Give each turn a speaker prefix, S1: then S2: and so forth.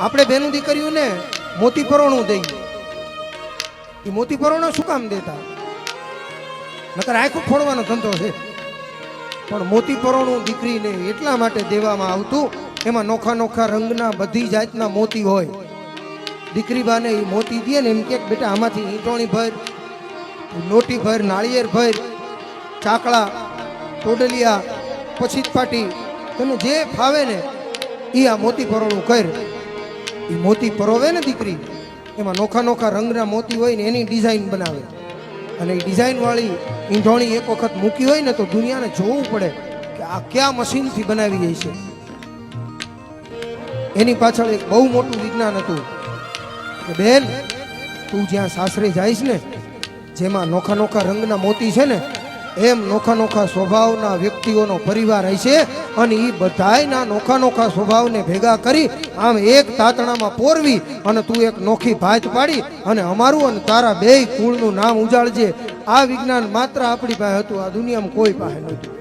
S1: આપણે બેનું દીકરીઓને મોતી પરોણું દઈએ, એ મોતી પરોણું શું કામ દેતા? નકર આખું ફોડવાનો ધંધો છે. પણ મોતી પરોણું દીકરીને એટલા માટે દેવામાં આવતું, એમાં નોખા નોખા રંગના બધી જાતના મોતી હોય. દીકરી બાને એ મોતી દે ને એમ કે બેટા આમાંથી ઈંટોણી ભર, લોટી ભર, નાળિયેર ભર, ચાકળા, ટોડલિયા, પછી પાટી, તને જે ફાવે ને એ આ મોતી પરોણું કર. એ મોતી પરોવે ને દીકરી, એમાં નોખા નોખા રંગના મોતી હોય ને એની ડિઝાઇન બનાવે. અને એ ડિઝાઇન વાળી ઈંઢોણી એક વખત મૂકી હોય ને તો દુનિયાને જોવું પડે કે આ કયા મશીનથી બનાવી જાય છે. એની પાછળ એક બહુ મોટું વિજ્ઞાન હતું કે બેન, તું જ્યાં સાસરે જઈશ ને, જેમાં નોખા નોખા રંગના મોતી છે ને, એમ નોખા નોખા સ્વભાવના વ્યક્તિઓનો પરિવાર હશે. અને એ બધાયના નોખા નોખા સ્વભાવને ભેગા કરી આમ એક તાતણામાં પોરવી અને તું એક નોખી ભાત પાડી અને અમારું અને તારા બેય કુળનું નામ ઉજાળજે. આ વિજ્ઞાન માત્ર આપણી પાસે હતું, આ દુનિયામાં કોઈ પાસે નહોતું.